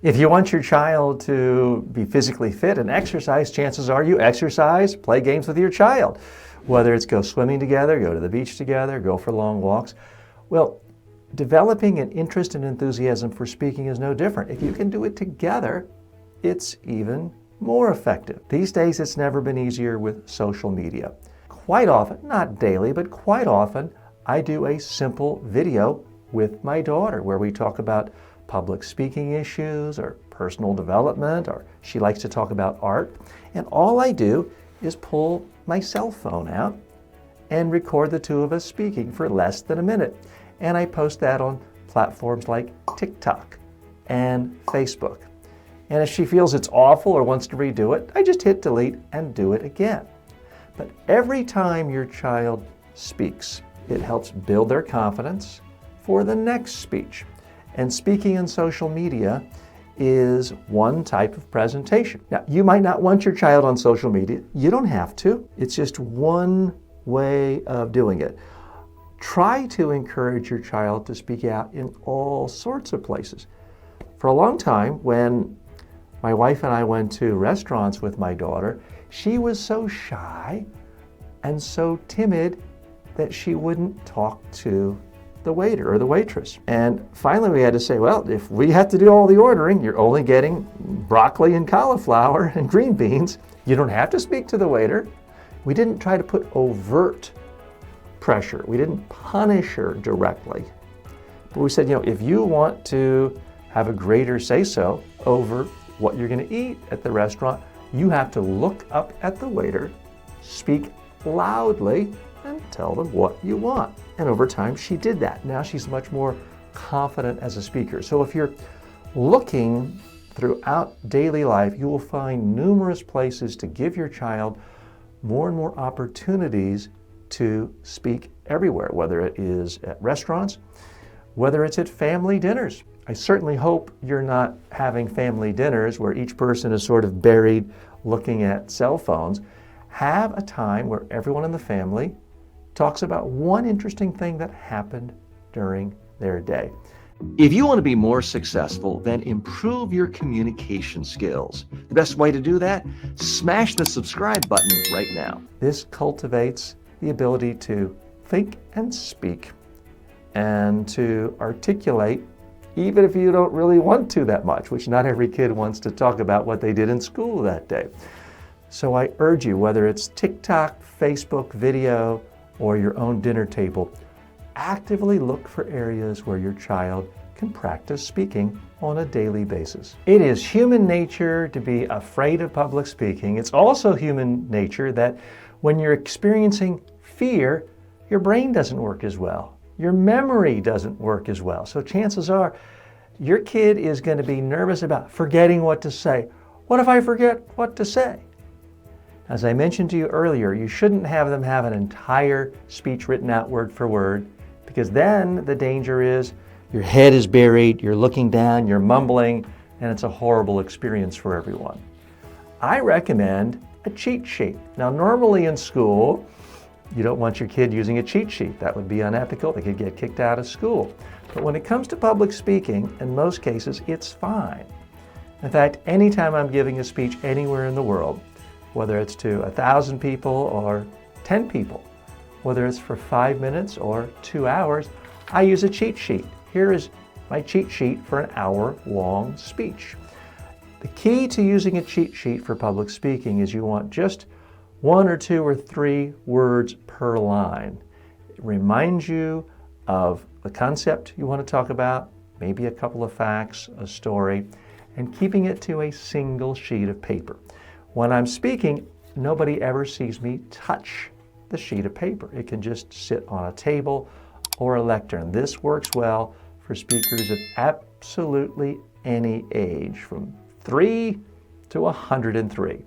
If you want your child to be physically fit and exercise, chances are you exercise, play games with your child. Whether it's go swimming together, go to the beach together, go for long walks. Well, developing an interest and enthusiasm for speaking is no different. If you can do it together, it's even more effective. These days, it's never been easier with social media. Quite often, not daily, but quite often, I do a simple video with my daughter where we talk about public speaking issues or personal development, or she likes to talk about art. And all I do is pull my cell phone out and record the two of us speaking for less than a minute. And I post that on platforms like TikTok and Facebook. And if she feels it's awful or wants to redo it, I just hit delete and do it again. But every time your child speaks, it helps build their confidence for the next speech. And speaking in social media is one type of presentation. Now, you might not want your child on social media. You don't have to. It's just one way of doing it. Try to encourage your child to speak out in all sorts of places. For a long time, when my wife and I went to restaurants with my daughter, she was so shy and so timid that she wouldn't talk to the waiter or the waitress. And finally we had to say, well, if we have to do all the ordering, you're only getting broccoli and cauliflower and green beans. You don't have to speak to the waiter. We didn't try to put overt pressure. We didn't punish her directly. But we said, if you want to have a greater say-so over what you're going to eat at the restaurant, you have to look up at the waiter, speak loudly, and tell them what you want. And over time, she did that. Now she's much more confident as a speaker. So if you're looking throughout daily life, you will find numerous places to give your child more and more opportunities to speak everywhere, whether it is at restaurants, whether it's at family dinners. I certainly hope you're not having family dinners where each person is sort of buried looking at cell phones. Have a time where everyone in the family talks about one interesting thing that happened during their day. If you want to be more successful, then improve your communication skills. The best way to do that? Smash the subscribe button right now. This cultivates the ability to think and speak and to articulate, even if you don't really want to that much, which not every kid wants to talk about what they did in school that day. So I urge you, whether it's TikTok, Facebook video, or your own dinner table, actively look for areas where your child can practice speaking on a daily basis. It is human nature to be afraid of public speaking. It's also human nature that when you're experiencing fear, your brain doesn't work as well. Your memory doesn't work as well. So chances are your kid is going to be nervous about forgetting what to say. What if I forget what to say? As I mentioned to you earlier, you shouldn't have them have an entire speech written out word for word, because then the danger is your head is buried, you're looking down, you're mumbling, and it's a horrible experience for everyone. I recommend a cheat sheet. Now, normally in school, you don't want your kid using a cheat sheet. That would be unethical. They could get kicked out of school. But when it comes to public speaking, in most cases, it's fine. In fact, anytime I'm giving a speech anywhere in the world, whether it's to 1,000 people or 10 people, whether it's for 5 minutes or 2 hours, I use a cheat sheet. Here is my cheat sheet for an hour-long speech. The key to using a cheat sheet for public speaking is you want just 1 or 2 or 3 words per line. It reminds you of the concept you want to talk about, maybe a couple of facts, a story, and keeping it to a single sheet of paper. When I'm speaking, nobody ever sees me touch the sheet of paper. It can just sit on a table or a lectern. This works well for speakers of absolutely any age, from 3 to 103.